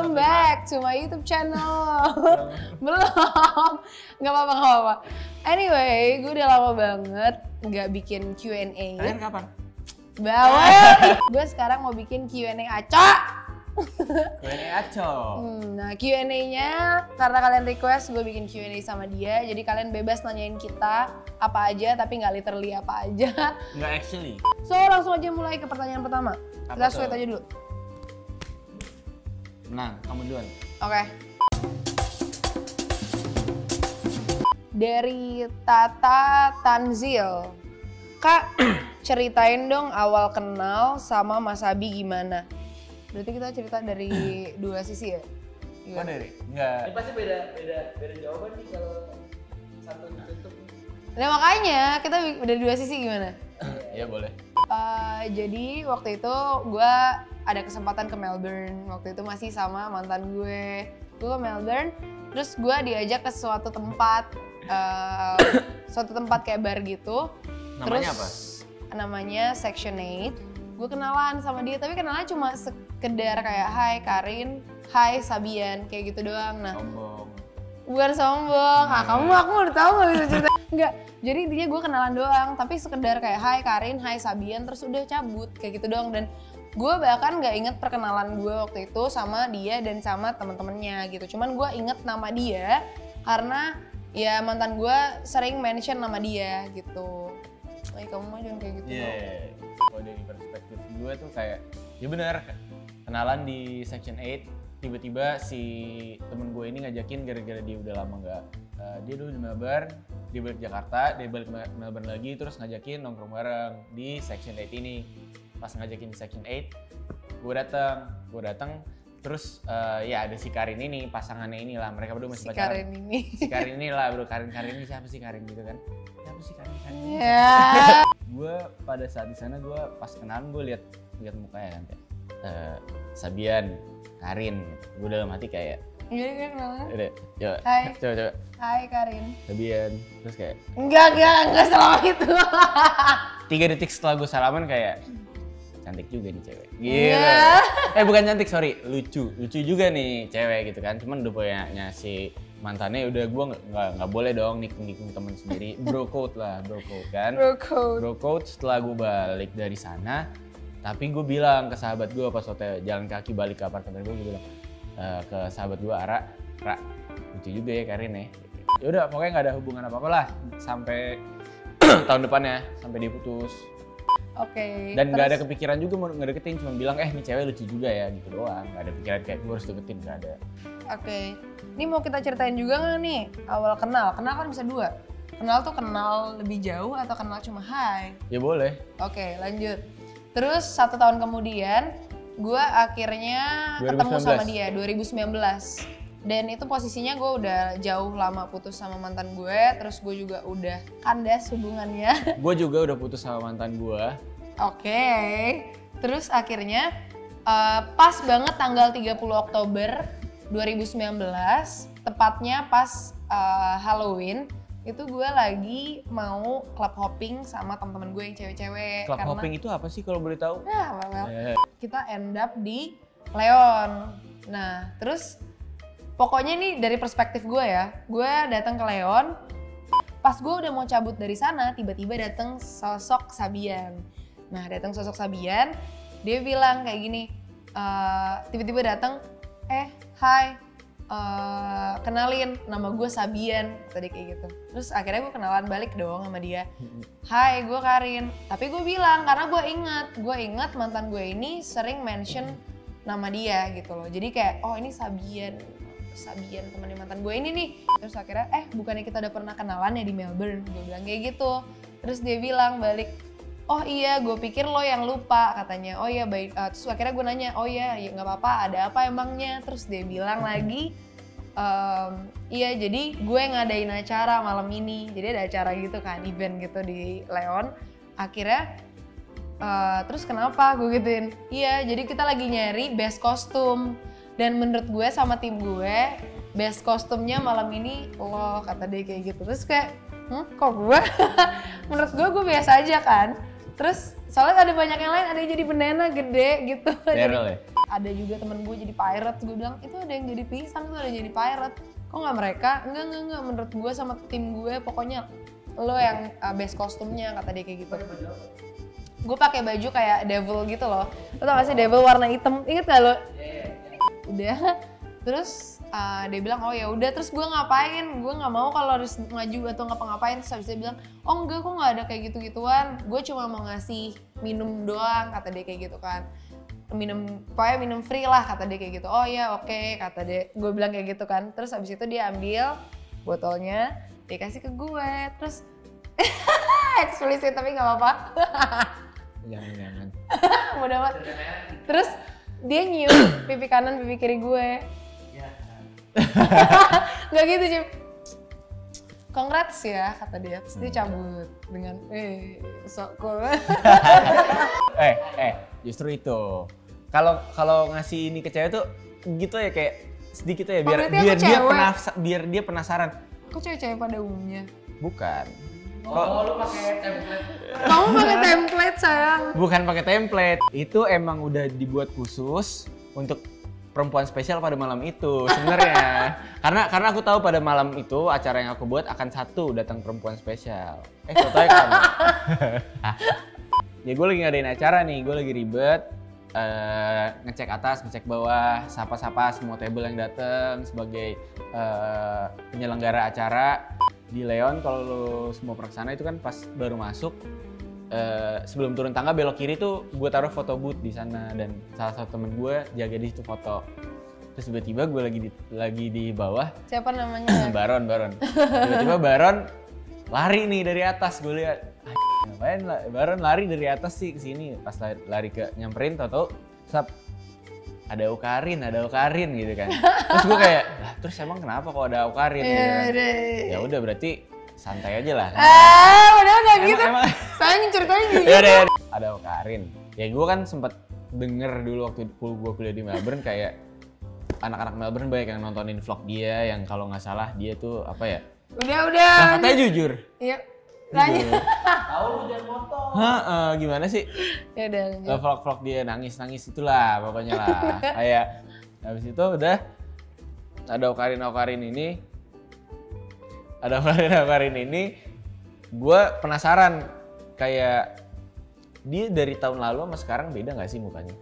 Welcome back to my YouTube channel. Belum. Gak apa-apa. Anyway, gue udah lama banget gak bikin Q&A. Kalian kapan? Bawel. Gue sekarang mau bikin Q&A acok. Q&A aco. Nah, Q&A-nya karena kalian request gue bikin Q&A sama dia. Jadi kalian bebas nanyain kita apa aja, tapi nggak literally apa aja. Nggak actually. So, langsung aja mulai ke pertanyaan pertama. Kita sweet aja dulu. Nah, kamu duluan. Oke. Dari Tata Tanzil. Kak, ceritain dong awal kenal sama Mas Abi gimana? Berarti kita cerita dari dua sisi ya? Kok dari? Enggak. Ini pasti beda jawaban nih kalau satu ditutup. Nah makanya kita dari dua sisi gimana? Iya boleh. Jadi waktu itu gue ada kesempatan ke Melbourne. Waktu itu masih sama mantan gue. Gue ke Melbourne, terus gue diajak ke suatu tempat, suatu tempat kayak bar gitu. Namanya Terus, apa? Namanya Section 8. Gue kenalan sama dia, tapi kenalnya cuma sekedar kayak hai Karin, hai Sabian, kayak gitu doang. Nah, Sombong. bukan sombong. Aku udah tahu nggak bisa cerita. Enggak. Jadi intinya gue kenalan doang, tapi sekedar kayak hai Karin, hai Sabian, terus udah cabut kayak gitu doang. Dan gue bahkan nggak inget perkenalan gue waktu itu sama dia dan sama temen-temennya gitu. Cuman gue inget nama dia karena ya mantan gue sering mention nama dia gitu. Kamu mah jangan kayak gitu. Iya. Kalau dari perspektif gue tuh kayak, ya benar. Kenalan di Section 8, tiba-tiba si temen gue ini ngajakin gara-gara dia udah lama nggak, dia dulu di Melbourne, dia balik Jakarta, dia balik Melbourne lagi, terus ngajakin nongkrong bareng di Section 8 ini. Pas ngajakin di Section 8, gue datang, terus ya ada si Karin ini, pasangannya inilah, mereka berdua masih pacaran. Si Karin ini lah bro, Karin ini siapa sih Karin gitu kan? Siapa sih Karin? Ya. Gue pada saat di sana gue pas kenalan gue lihat mukanya kan kayak Sabian, Karin, gue dalam hati kayak Jadi gue kenalan. udah coba Hai Karin. Sabian, terus kayak Enggak selama itu. 3 detik setelah gue salaman kayak cantik juga nih cewek gitu. Yeah. Bukan cantik, sorry, lucu juga nih cewek gitu kan. Cuman udah punyanya si mantannya, udah gue nggak boleh dong nikung temen sendiri. Bro code kan. Bro code setelah gue balik dari sana. Tapi gue bilang ke sahabat gue pas hotel jalan kaki balik ke apartemen gue bilang ke sahabat gue, Ra, lucu juga ya Karin ya. Ya udah pokoknya nggak ada hubungan apa-apa lah sampai tahun depannya, sampai dia putus. Oke. Dan nggak ada kepikiran juga mau ngedeketin, cuma bilang nih cewek lucu juga ya gitu doang. Nggak ada pikiran kayak gue harus deketin, nggak ada. Oke. Ini mau kita ceritain juga nggak nih awal kenal? Kenal kan bisa dua. Kenal tuh kenal lebih jauh atau kenal cuma hai? Ya boleh. Oke, lanjut. Terus 1 tahun kemudian gue akhirnya 2019. ketemu sama dia 2019. Dan itu posisinya gue udah jauh lama putus sama mantan gue, terus gue juga udah kandas hubungannya. Gue juga udah putus sama mantan gue. Oke. Terus akhirnya pas banget tanggal 30 Oktober 2019, tepatnya pas Halloween, itu gue lagi mau club hopping sama teman-teman gue yang cewek-cewek. Club hopping itu apa sih kalau boleh tahu? Nah, kita end up di Leon. Nah, terus pokoknya nih dari perspektif gue ya, gue datang ke Leon. Pas gue udah mau cabut dari sana, tiba-tiba datang sosok Sabian. Nah, datang sosok Sabian, dia bilang kayak gini, tiba-tiba datang, hai, kenalin, nama gue Sabian, tadi kayak gitu. Terus akhirnya gue kenalan balik dong sama dia. Hai, gue Karin. Tapi gue bilang karena gue ingat mantan gue ini sering mention nama dia gitu loh. Jadi kayak, oh ini Sabian temannya mantan gue ini nih. Terus akhirnya, bukannya kita udah pernah kenalan ya di Melbourne? Gue bilang kayak gitu. Terus dia bilang balik, oh iya, gue pikir lo yang lupa katanya. Oh iya baik. Terus akhirnya gue nanya, oh iya, ya nggak apa-apa. Ada apa emangnya? Terus dia bilang lagi, iya jadi gue ngadain acara malam ini. Jadi ada acara gitu kan, event gitu di Leon. Akhirnya, terus kenapa? Gue gituin. Iya, jadi kita lagi nyari best kostum. Dan menurut gue sama tim gue, best kostumnya malam ini lo, kata dia kayak gitu. Terus kayak, kok gue? Menurut gue biasa aja kan. Terus soalnya ada banyak yang lain, ada yang jadi bendana gede gitu. Daryl ya? ada juga temen gue jadi pirate. Gue bilang itu ada yang jadi pisang, tuh ada yang jadi pirate. Kok nggak mereka? Enggak, menurut gue sama tim gue pokoknya lo yang base kostumnya, kata dia kayak gitu. Gue pakai baju kayak devil gitu loh. Lo tau gak sih devil warna hitam? Ingat gak lo? Udah, terus dia bilang oh ya udah, terus gue ngapain? Gue nggak mau kalau harus maju atau ngapa-ngapain. Terus habis dia bilang oh enggak, kok nggak ada kayak gitu-gituan. Gue cuma mau ngasih minum doang, kata dia kayak gitu kan. Pokoknya minum free lah, kata dia kayak gitu. Oh ya oke, kata dia. Gue bilang kayak gitu kan. Terus habis itu dia ambil botolnya, dia kasih ke gue. Terus eksplisit tapi nggak apa-apa. Jangan. Mudah banget. Terus dia nyium pipi kanan, pipi kiri gue. Gak gitu Cip. Congrats ya, kata dia. Terus dia cabut dengan sok cool. Justru itu. Kalau ngasih ini ke cewek tuh gitu ya, kayak sedikit ya biar dia penasaran. Kok cewek-cewek pada umumnya? Bukan. Oh, lu pakai template. Kamu pakai template sayang. Bukan pakai template. Itu emang udah dibuat khusus untuk perempuan spesial pada malam itu sebenarnya. karena aku tahu pada malam itu acara yang aku buat akan satu datang perempuan spesial. Contohnya kamu. Ya gue lagi ngadain acara nih, gue lagi ribet. Ngecek atas, ngecek bawah, sapa-sapa semua table yang datang sebagai penyelenggara acara di Leon. Kalau lo semua peraksana itu kan pas baru masuk, sebelum turun tangga belok kiri tuh gue taruh foto booth di sana, dan salah satu temen gue jaga di situ foto. Terus tiba-tiba gue lagi di bawah. Siapa namanya? Baron. Tiba-tiba Baron lari nih dari atas, gue lihat. Ngapain Baron lari dari atas sih ke sini? Pas lari ke nyamperin, tau ada Okarin gitu kan. Terus gue kayak, lah terus emang kenapa kok ada Okarin? Ya udah berarti santai aja lah. Udah nggak gitu. Saya ceritanya jujur. Ya, ada Okarin. Ya gue kan sempet denger dulu waktu gue kuliah di Melbourne, kayak anak-anak Melbourne banyak yang nontonin vlog dia, yang kalau nggak salah dia tuh apa ya? Udah. Nah, katanya jujur. Iya. Lanjut. Tahu lu jangan motor. Gimana sih? Ya udah. Vlog dia nangis itulah pokoknya lah. Kayak habis itu udah ada Okarin ini. Ada Okarin ini. Gue penasaran, kayak dia dari tahun lalu sama sekarang beda nggak sih mukanya?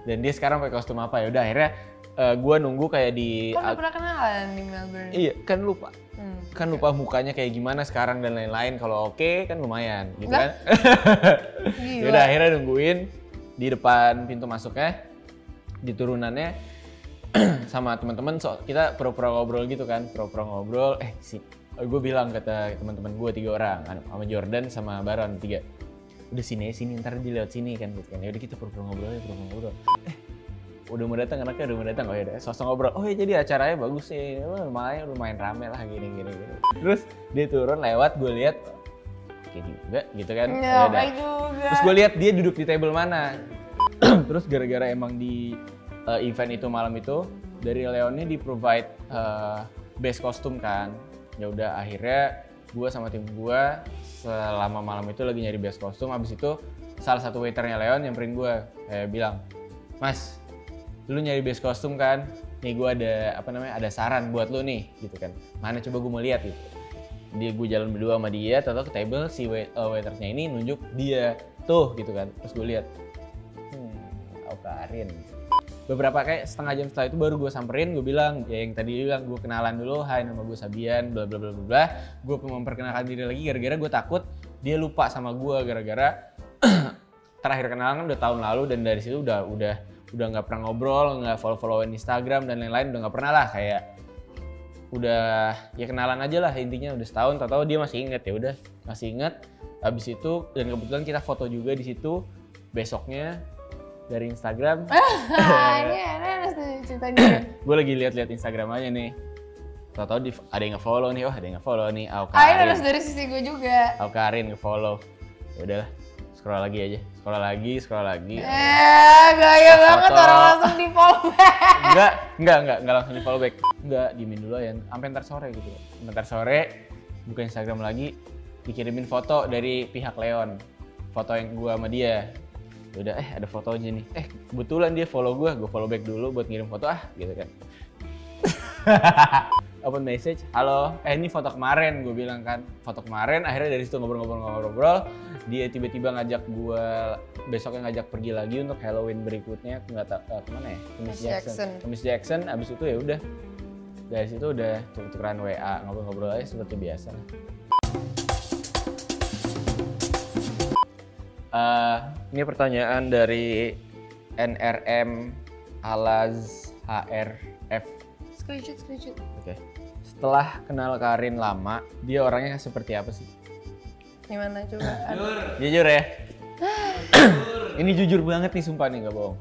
Dan dia sekarang pakai kostum apa? Ya udah akhirnya gue nunggu kayak di. Kok nggak pernah kenalan di Melbourne? Iya kan lupa. Kan lupa mukanya kayak gimana sekarang dan lain-lain. Kalau oke kan lumayan gitu kan. Yaudah akhirnya nungguin di depan pintu masuknya, di turunannya sama teman-teman. Kita pura-pura ngobrol gitu kan, gue bilang kata teman-teman gue 3 orang, sama Jordan sama Baron 3. Udah sini ntar dia lewat sini kan gitu kan. Ya udah kita pura-pura ngobrol. Udah mau datang oh ya udah sosok ngobrol. Oh ya jadi acaranya bagus sih, lumayan rame lah gini. Terus dia turun lewat, gue lihat oke juga gitu kan. Oke juga. Terus gue lihat dia duduk di table mana. Terus gara-gara emang di event itu malam itu dari Leonnya di provide base kostum kan. Ya udah akhirnya gue sama tim gue selama malam itu lagi nyari base kostum. Habis itu salah satu waiternya Leon nyamperin gue, kayak bilang, "Mas, lu nyari base kostum kan? Nih gue ada saran buat lu nih," gitu kan. "Mana coba gue mau lihat," gitu. Gue jalan berdua sama dia, tahu ke table si waitersnya ini nunjuk dia tuh gitu kan. Terus gue lihat, Okarin. Beberapa kayak setengah jam setelah itu baru gue samperin, gue bilang ya yang tadi bilang, gue kenalan dulu, "Hai, nama gue Sabian, bla bla bla bla bla." Gue memperkenalkan diri lagi gara-gara gue takut dia lupa sama gue, gara-gara terakhir kenalan kan udah tahun lalu, dan dari situ udah nggak pernah ngobrol, nggak follow-followan Instagram dan lain-lain, udah nggak pernah lah, kayak udah ya kenalan aja lah intinya. Udah setahun, tahu dia masih inget, ya udah masih inget. Habis itu dan kebetulan kita foto juga di situ besoknya dari Instagram. Ini harus ceritanya. Gue lagi lihat Instagram aja nih, tahu ada yang nge-follow nih, ada yang nge-follow nih. Ini harus dari sisi gue juga. Okarin nge-follow. Ya udahlah, scroll lagi. Gaya banget orang langsung di follow back. Enggak langsung di follow back. Enggak, diemin dulu ya, sampai ntar sore gitu. Ntar sore buka Instagram lagi, dikirimin foto dari pihak Leon. Foto yang gua sama dia. udah ada fotonya nih. Kebetulan dia follow gue follow back dulu buat ngirim foto gitu kan. Open message, halo, ini foto kemarin, gue bilang kan, foto kemarin. Akhirnya dari situ ngobrol, dia tiba-tiba ngajak gue besoknya ngajak pergi lagi untuk Halloween berikutnya, nggak tahu kemana ya, Kemis Jackson. Abis itu ya udah, dari situ udah tukeran WA, ngobrol-ngobrol aja seperti biasa. Ini pertanyaan dari NRM Alaz HRF. Screenshot. Oke. Setelah kenal Karin lama, dia orangnya seperti apa sih? Gimana coba? Jujur ya. Ini jujur banget nih, sumpah nih, nggak bohong.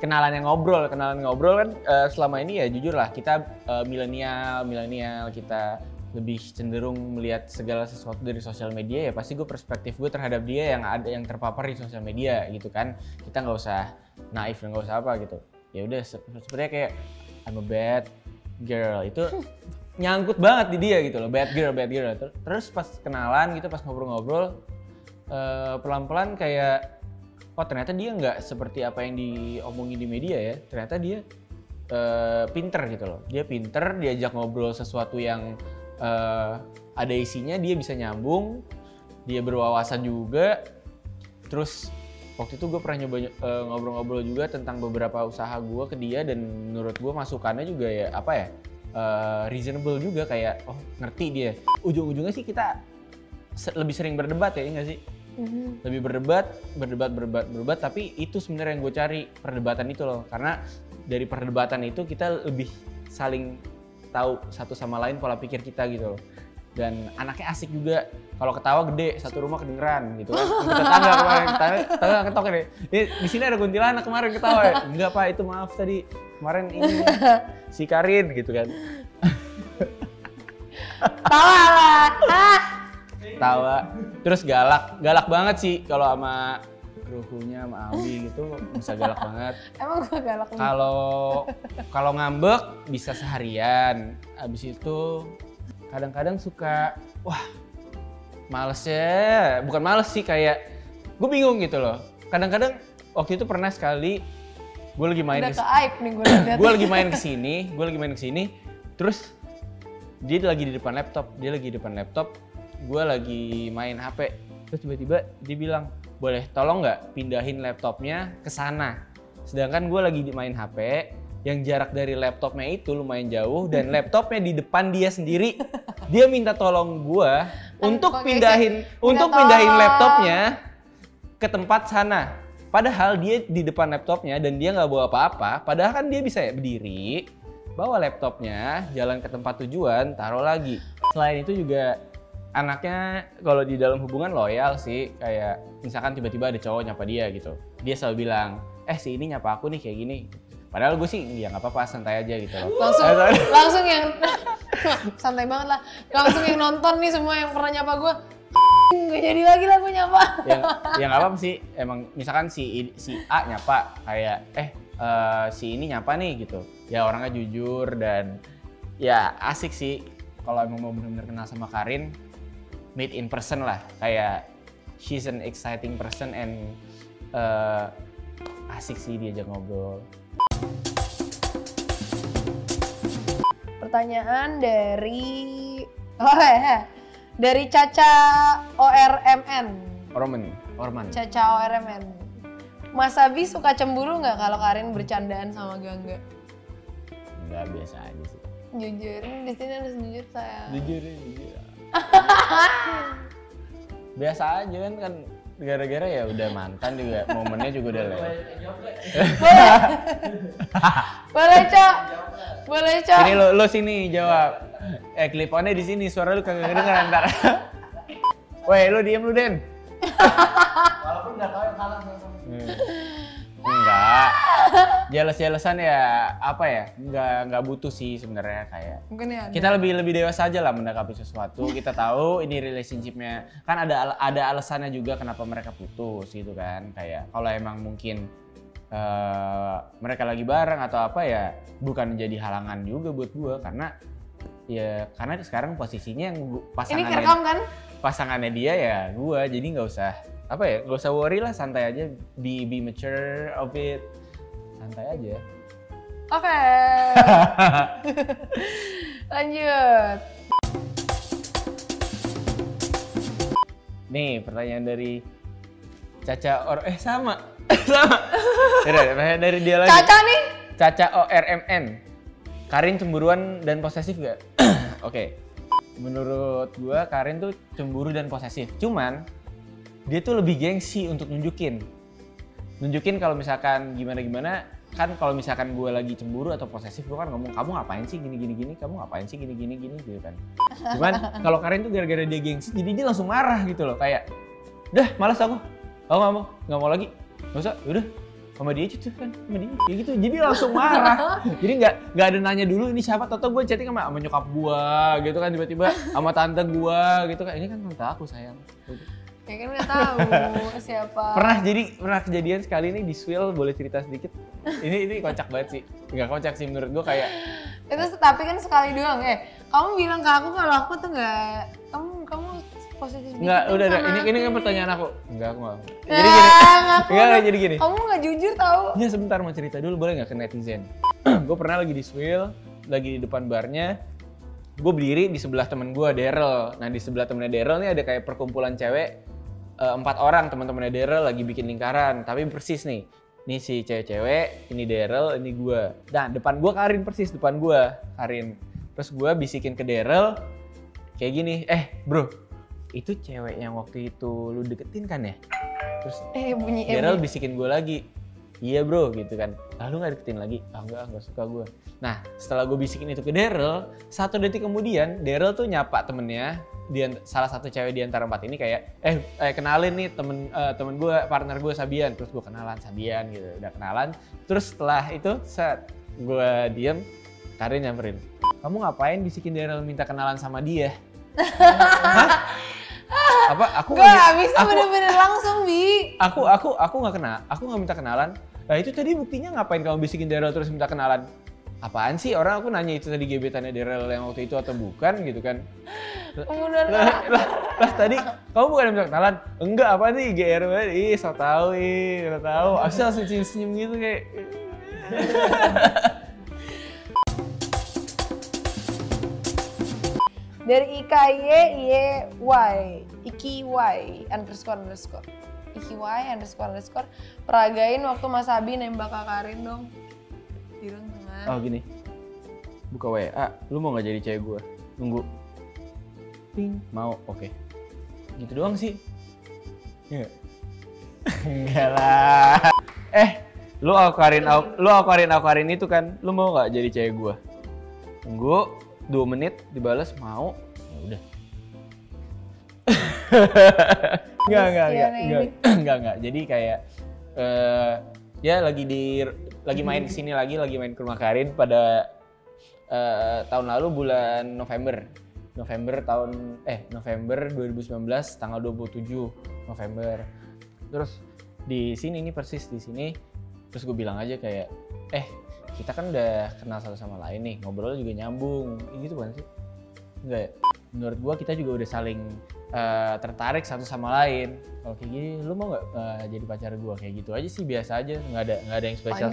Kenalan ngobrol kan selama ini ya jujur lah, kita milenial kita lebih cenderung melihat segala sesuatu dari sosial media. Ya pasti perspektif gue terhadap dia yang terpapar di sosial media gitu kan. Kita nggak usah naif dan nggak usah apa gitu. Ya udah sepertinya kayak I'm a bad girl, itu nyangkut banget di dia gitu loh, bad girl. Terus pas kenalan gitu, pas ngobrol-ngobrol, pelan-pelan kayak, oh ternyata dia nggak seperti apa yang diomongin di media ya. Ternyata dia pinter gitu loh. Dia pinter, diajak ngobrol sesuatu yang ada isinya, dia bisa nyambung, dia berwawasan juga. Terus waktu itu gue pernah nyoba ngobrol-ngobrol juga tentang beberapa usaha gue ke dia, dan menurut gue masukannya juga ya reasonable juga, kayak oh ngerti dia. Ujung-ujungnya sih kita lebih sering berdebat ya, nggak sih? Lebih berdebat, tapi itu sebenarnya yang gue cari, perdebatan itu loh. Karena dari perdebatan itu kita lebih saling tahu satu sama lain pola pikir kita gitu loh. Dan anaknya asik juga, kalau ketawa gede, satu rumah kedengeran gitu kan. Tetangga kemarin, tetangga ketok nih. Di sini ada kuntilanak kemarin ketawa ya. Enggak Pak, itu maaf tadi. Kemarin ini si Karin gitu kan. Tawa lah. Tawa. Terus galak banget sih kalau sama krunya, sama Aldi gitu, bisa galak banget. Emang gue galak? Kalau ngambek bisa seharian. Abis itu kadang-kadang suka, bukan males sih, kayak gue bingung gitu loh. Kadang-kadang waktu itu pernah sekali gue lagi main gue lagi main kesini, terus dia lagi di depan laptop, gue lagi main HP, terus tiba-tiba dia bilang, boleh tolong nggak pindahin laptopnya ke sana. Sedangkan gue lagi main HP, yang jarak dari laptopnya itu lumayan jauh, dan laptopnya di depan dia sendiri. Dia minta tolong gue untuk pindahin laptopnya ke tempat sana. Padahal dia di depan laptopnya dan dia nggak bawa apa-apa. Padahal kan dia bisa ya berdiri, bawa laptopnya, jalan ke tempat tujuan, taruh lagi. Selain itu juga anaknya kalau di dalam hubungan loyal sih. Kayak misalkan tiba-tiba ada cowok nyapa dia gitu, dia selalu bilang, si ini nyapa aku nih kayak gini. Padahal gue sih ya nggak apa-apa, santai aja gitu loh. Langsung yang santai banget lah. Langsung yang nonton nih semua yang pernah nyapa gue, nggak jadi lagi lah gue nyapa. Ya nggak apa-apa sih. Emang misalkan si A nyapa kayak si ini nyapa nih gitu. Ya orangnya jujur dan ya asik sih. Kalau emang mau benar-benar kenal sama Karin, meet in person lah. Kayak she's an exciting person and asik sih diajak ngobrol. Pertanyaan dari Caca Orman. Caca ORMN. Mas Abi suka cemburu nggak kalau Karin bercandaan sama Gangga? Enggak, biasa aja sih. Jujur, di sini harus jujur sayang. Jujur. Biasa aja kan gara-gara ya udah mantan juga, momennya juga udah lewat. Boleh, Cok. Ini lo sini jawab. Clip on-nya di sini, suara lu kagak kedengeran ntar. Woi, lu diem lu, Den. Walaupun nggak tahu yang kalah sama. Enggak. Jealous-jealousan ya apa ya? Enggak butuh sih sebenarnya, kayak. Mungkin ya. Kita lebih dewasa aja lah mendakapi sesuatu. Kita tahu ini relationship-nya kan ada alasannya juga kenapa mereka putus gitu kan. Kayak kalau emang mungkin mereka lagi bareng atau apa ya, bukan menjadi halangan juga buat gua, karena sekarang posisinya yang pasangannya. Ini kerekam kan? Pasangannya dia ya gua, jadi nggak usah apa ya, gak usah worry lah, santai aja, be mature of it, santai aja. Oke. Lanjut. Nih pertanyaan dari Caca sama. Yaudah, pertanyaan dari dia lagi. Caca nih. Caca ORMN. Karin cemburuan dan posesif gak? Oke. Menurut gua Karin tuh cemburu dan posesif. Cuman dia tuh lebih gengsi untuk nunjukin kalau misalkan gimana kan, kalau misalkan gue lagi cemburu atau posesif gue kan ngomong kamu ngapain sih gini kamu ngapain sih gini gitu kan. Cuman kalau Karin tuh gara-gara dia gengsi jadi dia langsung marah gitu loh, kayak udah malas aku nggak mau lagi, nggak usah, udah sama dia aja tuh kan, sama dia kayak gitu, jadi langsung marah. Jadi nggak ada nanya dulu ini siapa, toto gue chatting sama nyokap gue gitu kan, tiba-tiba sama tante gue gitu kan, ini kan tante aku sayang. Ya kan nggak tahu siapa. Pernah kejadian sekali nih di Swill, boleh cerita sedikit? Ini kocak banget sih. Nggak kocak sih menurut gue, kayak itu tapi kan sekali doang. Kamu bilang ke aku kalau aku tuh nggak, kamu positif. Nggak, udah ini kan pertanyaan aku. Enggak, aku nggak. Jadi gini. Kamu nggak jujur tahu. Ya sebentar, mau cerita dulu boleh nggak ke netizen? Gue pernah lagi di Swill, lagi di depan barnya. Gue berdiri di sebelah temen gue, Daryl. Nah di sebelah temennya Daryl nih ada kayak perkumpulan cewek. 4 orang teman-temannya Daryl lagi bikin lingkaran, tapi persis nih. Ini si cewek-cewek, ini Daryl, ini gue. Nah, depan gue Karin, persis depan gue Karin. Terus gue bisikin ke Daryl kayak gini, bro, itu cewek yang waktu itu lu deketin kan ya? Terus bunyi Daryl bisikin gue lagi, iya bro gitu kan. Lalu nggak deketin lagi? Enggak suka gue. Nah, setelah gue bisikin itu ke Daryl, 1 detik kemudian Daryl tuh nyapa temennya, salah satu cewek di antara 4 ini kayak kenalin nih temen gue, partner gue Sabian. Terus gue kenalan Sabian gitu, udah kenalan. Terus setelah itu saat gue diem, Karin nyamperin, kamu ngapain bisikin Daryl minta kenalan sama dia? Hah? Apa aku nggak bisa bener-bener langsung Bi. Aku nggak minta kenalan. Nah itu tadi buktinya ngapain kamu bisikin Daryl terus minta kenalan? Apaan sih, orang aku nanya itu tadi gebetannya Daryl yang waktu itu atau bukan gitu kan. Lah tadi kamu bukan minta kenalan? Enggak, apa nih GR banget. So tau. Aku langsung senyum gitu kayak. Dari ______________ peragain waktu Mas Abi nembak Kak Karin dong. Oh gini, buka WA, lu mau gak jadi cewek gue? Nunggu. Ping, mau, oke. Gitu doang sih. Iya. Enggak lah. Lu Karin itu kan, lu mau gak jadi cewek gue? Tunggu 2 menit, dibales mau, ya udah. Enggak. Jadi kayak ya lagi main kesini lagi main ke rumah Karin pada tahun lalu bulan November 2019 tanggal 27 November. Terus di sini nih persis di sini, terus gue bilang aja kayak kita kan udah kenal satu sama lain nih, ngobrol juga nyambung, gitu kan sih? Enggak ya? Menurut gue kita juga udah saling tertarik satu sama lain. Kalau kayak gini, lu mau nggak jadi pacar gue? Kayak gitu aja sih, biasa aja, nggak ada yang spesial.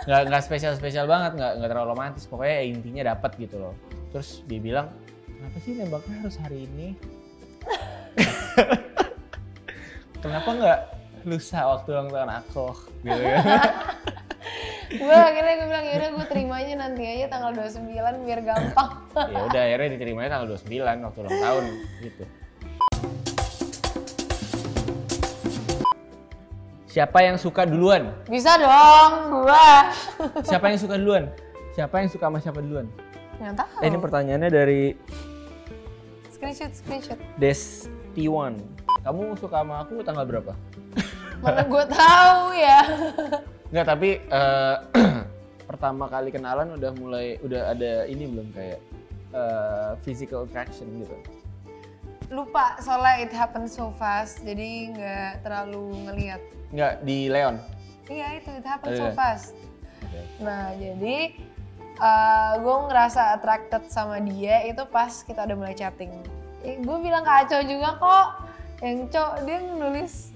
Nggak spesial banget, nggak terlalu romantis. Pokoknya intinya dapet gitu loh. Terus dia bilang, kenapa sih nembaknya harus hari ini? Kenapa nggak lusa waktu ulang tahun aku? Gitu kan? Akhirnya gue bilang yaudah gue terimanya nanti aja tanggal 29 biar gampang. Ya udah, akhirnya diterimanya tanggal 29 waktu ulang tahun gitu. Siapa yang suka duluan? Bisa dong, gua. Siapa yang suka duluan? Siapa yang suka sama siapa duluan? Nggak tahu. Ini pertanyaannya dari Screenshot. Desti1. Kamu suka sama aku tanggal berapa? Mana gue tahu ya. Enggak, tapi pertama kali kenalan udah ada ini belum kayak physical attraction gitu? Lupa, soalnya it happened so fast, jadi nggak terlalu ngelihat. Nggak, di Leon? Iya itu, it happened so fast. Okay. Nah jadi gue ngerasa attracted sama dia itu pas kita udah mulai chatting. Gue bilang ke Aco juga kok, Yang cowok dia nulis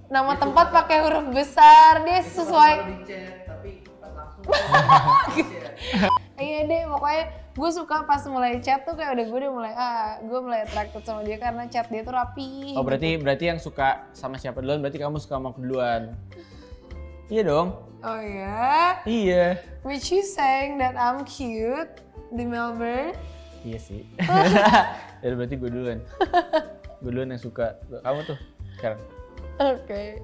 nama tempat pakai huruf besar, dia sesuai. Di chat, tapi pas langsung. Iya deh, pokoknya gue suka pas mulai chat tuh kayak gue udah mulai gue mulai attracted sama dia karena chat dia tuh rapi. Oh berarti yang suka sama siapa duluan berarti kamu suka sama aku duluan. Iya dong. Oh ya? Iya. Which you saying that I'm cute di Melbourne? Iya sih. Ya berarti gue duluan. Gue duluan yang suka. Kamu tuh sekarang. Oke.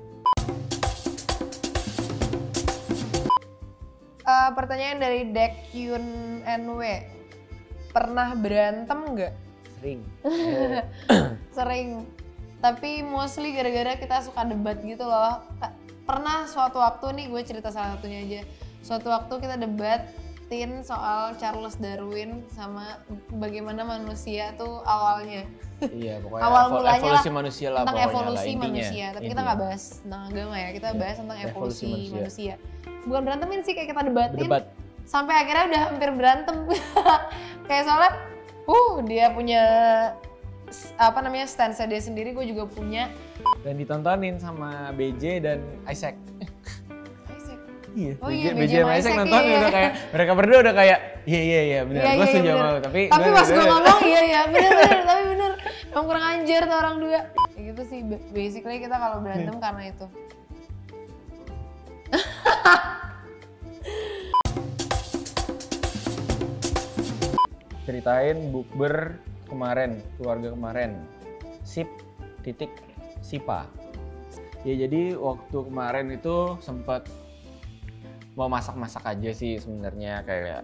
Pertanyaan dari Dekyun NW. Pernah berantem nggak? Sering. Sering. Tapi mostly gara-gara kita suka debat gitu loh. Pernah suatu waktu nih, gue cerita salah satunya aja. Suatu waktu kita debatin soal Charles Darwin sama bagaimana manusia tuh awalnya. Iya, pokoknya Awal mulanya evolusi lah, manusia lah tentang pokoknya evolusi lah, intinya. manusia. Tapi kita nggak bahas tentang agama ya, kita bahas tentang evolusi manusia. Bukan berantemin sih, kayak kita debatin. Berdebat. Sampai akhirnya udah hampir berantem. Kayak soalnya, dia punya stance dia sendiri, gue juga punya. Dan ditontonin sama BJ dan Isaac. Isaac. Iya. Oh iya, BJ sama Isaac Isaac, nonton iya. udah kayak mereka berdua udah kayak iya benar. Gue setuju sama lu, tapi pas gue ngomong iya bener tapi bener. Emang kurang anjir tuh orang dua. Kayak gitu sih, basically kita kalau berantem karena itu. Ceritain bukber kemarin, keluarga kemarin. Sipa. Ya jadi waktu kemarin itu sempet mau masak-masak aja sih sebenarnya, kayak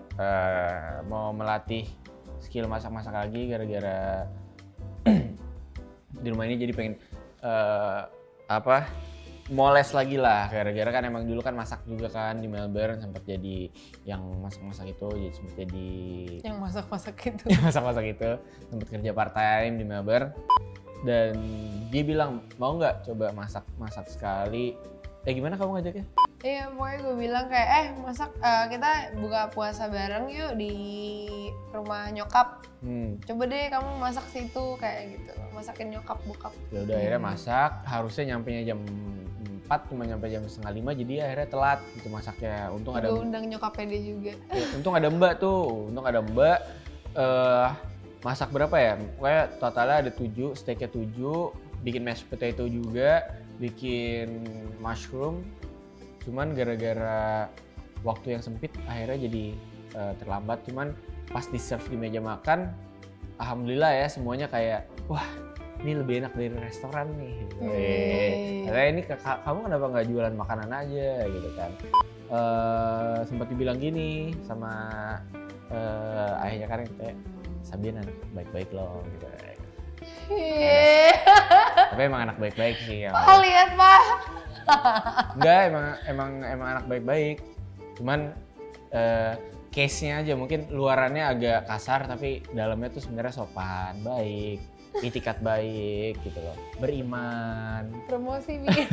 mau melatih skill masak-masak lagi gara-gara di rumah ini jadi pengen moles lagi lah, gara-gara kan emang dulu kan masak juga kan di Melbourne, sempat jadi yang masak-masak itu, jadi sempat jadi Yang masak-masak itu. masak-masak itu, sempat kerja part time di Melbourne. Dan dia bilang mau nggak coba masak sekali. Gimana kamu ngajaknya? Iya, pokoknya gue bilang kayak masak kita buka puasa bareng yuk di rumah nyokap. Coba deh kamu masak situ kayak gitu, masakin nyokap bokap. Ya udah akhirnya masak, harusnya nyampe jam 4 cuma nyampe jam 4:30, jadi akhirnya telat gitu masaknya. Untung ada Gue undang nyokapnya dia juga. Ya, untung ada Mbak tuh, masak berapa ya? Pokoknya totalnya ada 7, steaknya 7, bikin mashed potato juga, bikin mushroom. Cuman gara-gara waktu yang sempit akhirnya jadi terlambat. Cuman pas di serve di meja makan, alhamdulillah ya semuanya kayak wah ini lebih enak dari restoran nih. Karena ini kamu kenapa nggak jualan makanan aja gitu kan? Sempat dibilang gini sama ayahnya kan kayak Sabian anak baik-baik loh gitu. Tapi emang anak baik-baik sih. Pak lihat Pak. Enggak, emang anak baik-baik. Cuman case-nya aja mungkin luarannya agak kasar tapi dalamnya tuh sebenarnya sopan, baik, itikat baik gitu loh. Beriman. Promosi bikin.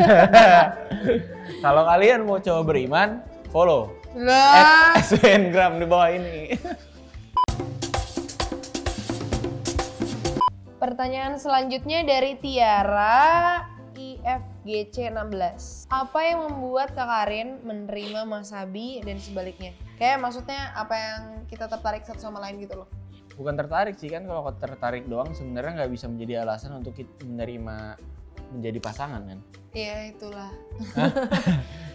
Kalau kalian mau coba beriman, follow @SWNgram di bawah ini. Pertanyaan selanjutnya dari Tiara IFGC16. Apa yang membuat Kak Karin menerima Mas Abi dan sebaliknya? Kayak maksudnya apa yang kita tertarik satu sama lain gitu loh. Bukan tertarik sih kan, kalau tertarik doang sebenarnya nggak bisa menjadi alasan untuk kita menerima menjadi pasangan kan. Iya itulah.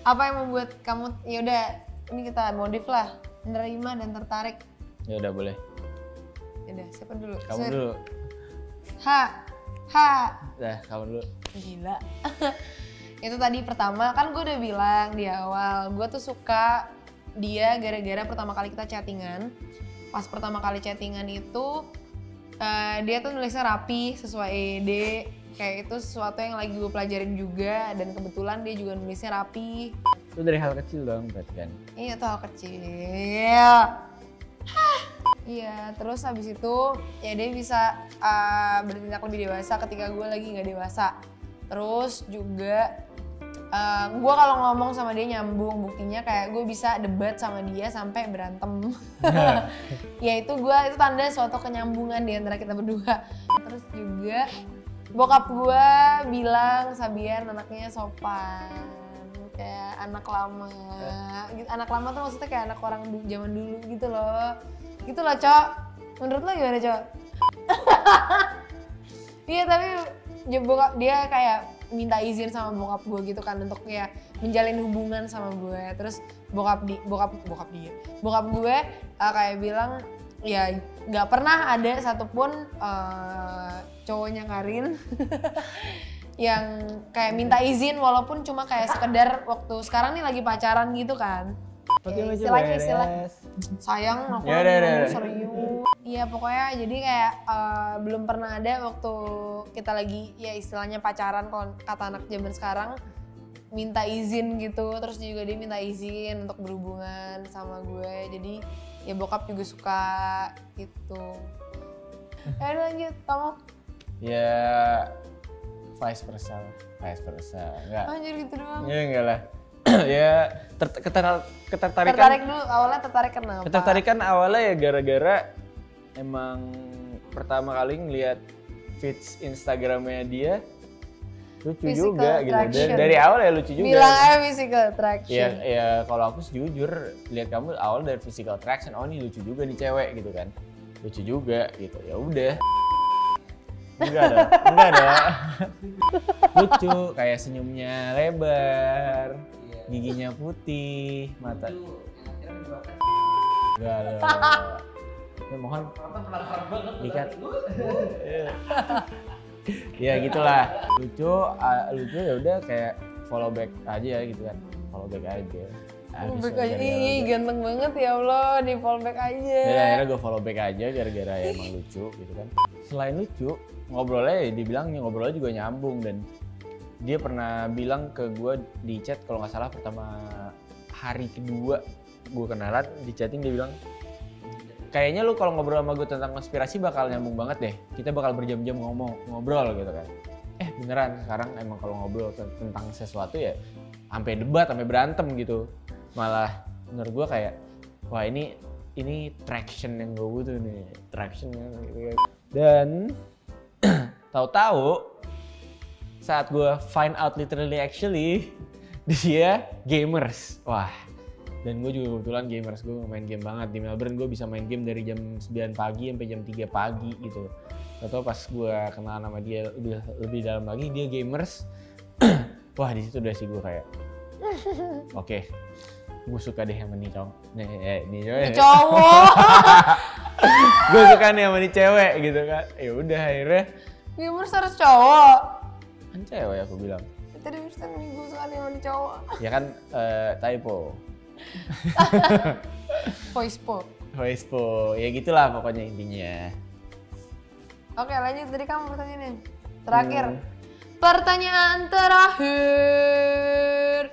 Apa yang membuat kamu, yaudah ini kita modif lah, menerima dan tertarik. Ya udah boleh. Yaudah siapa dulu? Kamu dulu. Ha. Dah, kamu dulu. Gila. Itu tadi pertama, kan gue udah bilang di awal, gue tuh suka dia gara-gara pertama kali kita chattingan. Pas pertama kali chattingan itu, dia tuh nulisnya rapi, sesuai ED. Kayak itu sesuatu yang lagi gue pelajarin juga, dan kebetulan dia juga nulisnya rapi. Itu dari hal kecil dong berarti kan? Iya, itu hal kecil. Iya, terus habis itu ya dia bisa bertindak lebih dewasa ketika gue lagi nggak dewasa. Terus juga gue kalau ngomong sama dia nyambung, buktinya kayak gue bisa debat sama dia sampai berantem. Ya itu tanda suatu kenyambungan di antara kita berdua. Terus juga Bokap gue bilang Sabian anaknya sopan, kayak anak lama. Anak lama tuh maksudnya kayak anak orang zaman dulu gitu loh. Gitu loh, Cok. Menurut lo gimana, Cok? Iya, tapi bokap dia kayak minta izin sama bokap gue gitu kan untuk ya menjalin hubungan sama gue. Terus bokap gue kayak bilang ya nggak pernah ada satupun cowoknya Karin yang kayak minta izin walaupun cuma kayak sekedar waktu sekarang nih lagi pacaran gitu kan. Pakai baju Istilah beres. sayang aku Ya, lagi udah. ngomong serius. Iya pokoknya jadi kayak belum pernah ada waktu kita lagi ya istilahnya pacaran kalau kata anak zaman sekarang minta izin gitu, terus juga dia minta izin untuk berhubungan sama gue, jadi ya bokap juga suka gitu. Lanjut kamu. Ya vice versa, enggak. Anjir gitu doang. Ya enggak lah. Ya ketertarikan. Tertarik dulu, awalnya tertarik kenapa? Ketertarikan awalnya ya gara-gara emang pertama kali ngeliat feeds Instagramnya dia lucu Physical juga gitu. attraction. Dari awal ya lucu juga. Bilang aja physical attraction. Ya kalau aku jujur lihat kamu awal dari physical attraction, oh ini lucu juga nih cewek gitu kan. Lucu juga gitu. Ya udah. Enggak ada. Lucu, kayak senyumnya lebar, giginya putih, mata. Enggak ada. Ya mohon dikat. Ya gitulah. Lucu ya udah kayak follow back aja gitu kan. Follow back aja. Follow back aja, ih ganteng banget ya Allah, di follow back aja. Ya akhirnya gue follow back aja gara-gara ya emang lucu gitu kan. Selain lucu, ngobrolnya ya dibilangnya ngobrolnya juga nyambung, dan dia pernah bilang ke gue di chat kalau nggak salah pertama hari kedua gue kenalan di chatting, dia bilang kayaknya lu kalau ngobrol sama gue tentang konspirasi bakal nyambung banget deh, kita bakal berjam-jam ngobrol gitu kan. Beneran sekarang emang kalau ngobrol tentang sesuatu ya sampai debat, sampai berantem gitu. Malah menurut gue kayak wah ini traction yang gue butuh nih, traction gitu kan. Dan tahu-tahu saat gue find out literally actually dia gamers. Wah, dan gue juga kebetulan gamers, gue main game banget. Di Melbourne gue bisa main game dari jam 9 pagi sampai jam 3 pagi gitu. Atau pas gue kenal sama dia lebih dalam lagi, dia gamers. Wah, di situ udah sih gue kayak oke, gue suka deh sama nih cowok. Nih Cowok. Gue suka nih sama nih cewek gitu kan. Ya udah akhirnya Gamers harus cowok. kan cewek aku bilang. Tadi barusan nih gue suka nih sama nih cowok. Ya kan typo. Voicepo. Ya gitulah pokoknya intinya. Oke lanjut, tadi kamu pertanyaan terakhir. Pertanyaan terakhir.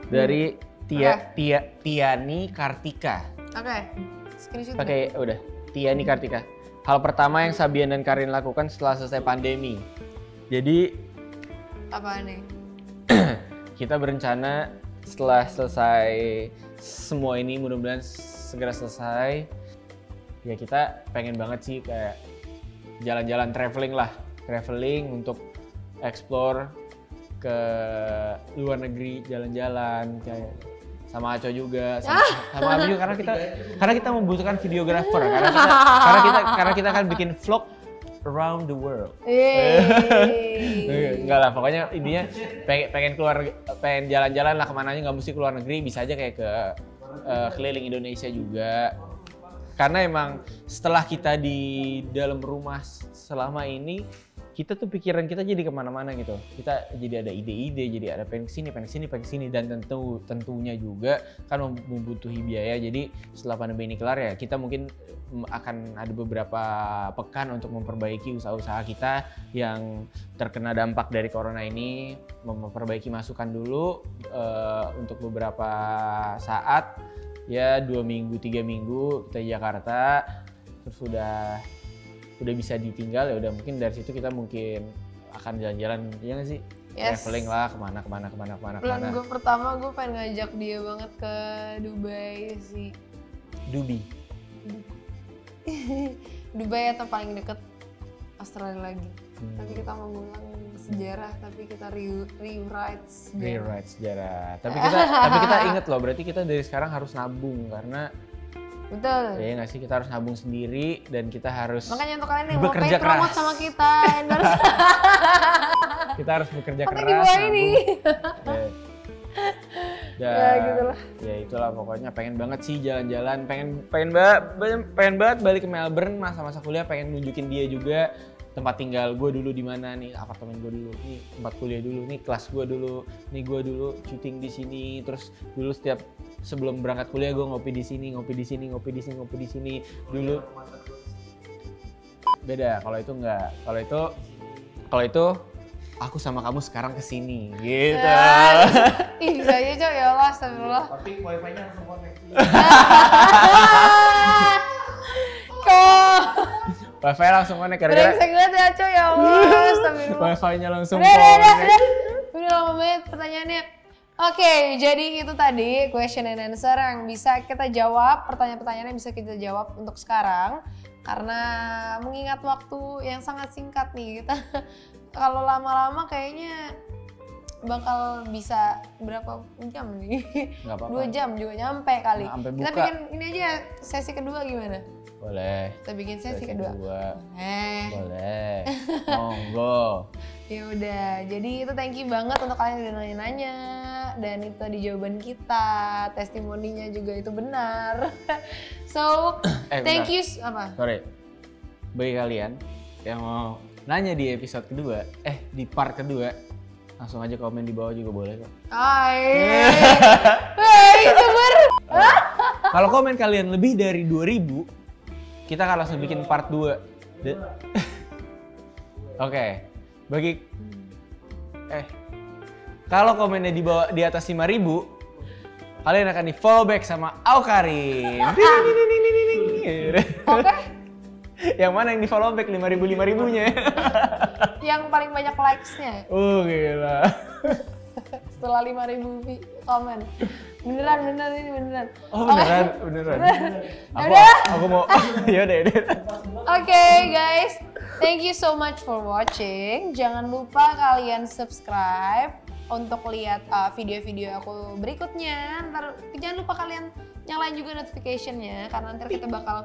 Dari Tiani Kartika. Oke, screenshot. Pakai udah. Tiani Kartika. Hal pertama yang Sabian dan Karin lakukan setelah selesai pandemi. Jadi Apa nih? kita berencana setelah selesai semua ini, mudah-mudahan segera selesai. Ya kita pengen banget sih kayak jalan-jalan traveling untuk explore ke luar negeri, jalan-jalan kayak sama Aco juga, sama Abi juga, karena kita membutuhkan videographer, karena kita akan bikin vlog around the world. Enggak lah, pokoknya intinya pengen jalan-jalan lah kemana aja, nggak mesti keluar negeri, bisa aja kayak ke keliling Indonesia juga. Karena emang setelah kita di dalam rumah selama ini, kita tuh pikiran kita jadi kemana-mana gitu. Kita jadi ada ide-ide, jadi ada pengen kesini, dan tentunya juga kan membutuhi biaya. Jadi setelah pandemi ini kelar ya, kita mungkin akan ada beberapa pekan untuk memperbaiki usaha-usaha kita yang terkena dampak dari corona ini, memperbaiki masukan dulu untuk beberapa saat. Ya 2 minggu, 3 minggu kita di Jakarta, terus udah bisa ditinggal ya udah, mungkin dari situ kita mungkin akan jalan-jalan, ya nggak sih? Yes. Traveling lah kemana. Plan gue pertama gue pengen ngajak dia banget ke Dubai sih. Dubi. Dubai atau paling deket Australia lagi. Tapi kita mengulang sejarah, tapi kita rewrite sejarah. Rewrite sejarah. Tapi kita inget loh, berarti kita dari sekarang harus nabung karena Betul. ya nggak sih, kita harus nabung sendiri dan kita harus Makanya untuk kalian yang mau bekerja pay promote keras. sama kita, endorse. Kita harus bekerja Kontak keras. di bawah nabung. ini. Ya, Ya, gitulah. Ya itulah pokoknya pengen banget sih jalan-jalan, pengen banget balik ke Melbourne masa-masa kuliah, pengen nunjukin dia juga tempat tinggal gue dulu di mana nih, apartemen gue dulu, nih tempat kuliah dulu, nih kelas gue dulu, nih gue dulu syuting di sini, terus dulu setiap sebelum berangkat kuliah gue ngopi di sini dulu. Beda, kalau itu enggak. Kalau itu aku sama kamu sekarang kesini gitu. Ih bisa aja Cok, ya Allah, astagfirullah. Tapi wifi-nya langsung connect. Kok Wifi langsung connect gara-gara brengsek banget ya Cok, ya Allah, astagfirullah. wifi-nya langsung Udah connect. Udah lama banget pertanyaannya. Oke, jadi itu tadi question and answer yang bisa kita jawab, pertanyaan-pertanyaan yang bisa kita jawab untuk sekarang. Karena mengingat waktu yang sangat singkat nih, kita kalau lama-lama kayaknya bakal bisa berapa jam nih? Nggak apa-apa. 2 jam juga nyampe kali. Nah, sampai Kita buka. bikin ini aja sesi kedua gimana? Boleh. Kita bikin sesi Sesi kedua. Boleh. Monggo. Ya udah, jadi itu thank you banget untuk kalian yang udah nanya-nanya, dan itu tadi jawaban kita, testimoninya juga itu benar. So, thank bentar. you apa? Sorry. Bagi kalian yang mau nanya di episode kedua, di part kedua, langsung aja komen di bawah juga boleh kok. Hai, youtuber. Kalau komen kalian lebih dari 2000, kita akan langsung bikin part 2. Oke. Kalau komennya di atas 5.000, kalian akan di follow back sama Aukarin. Oke, Yang mana yang di follow back 5.000-5.000-nya? yang paling banyak likes-nya Gila. setelah 5.000 komen. Beneran ini beneran. Oh Oke. beneran. Yaudah. Aku mau. Yaudah. Oke guys, thank you so much for watching. Jangan lupa kalian subscribe untuk lihat video-video aku berikutnya. Ntar jangan lupa kalian nyalain juga notification-nya, karena ntar kita bakal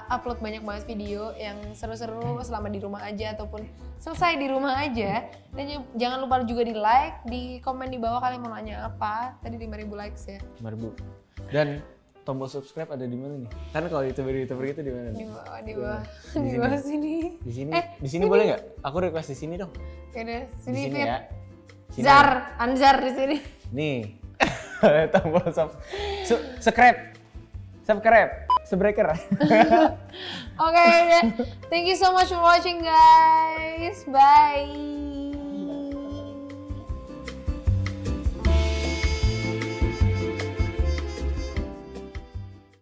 upload banyak banget video yang seru-seru selama di rumah aja ataupun selesai di rumah aja. Dan jangan lupa juga di like, di komen di bawah kalian mau nanya apa. Tadi 5.000 likes ya. 5.000. Dan tombol subscribe ada di mana nih? Karena kalau youtuber gitu di mana Di nih? bawah, Di di bawah sini. Di sini. Di sini. sini boleh nggak? Aku request di sini dong. Yaudah, Di sini sini Fit. ya. Sini. Anzar di sini. Nih. Tombol subscribe. Subscriber. Oke, udah. Thank you so much for watching guys. Bye.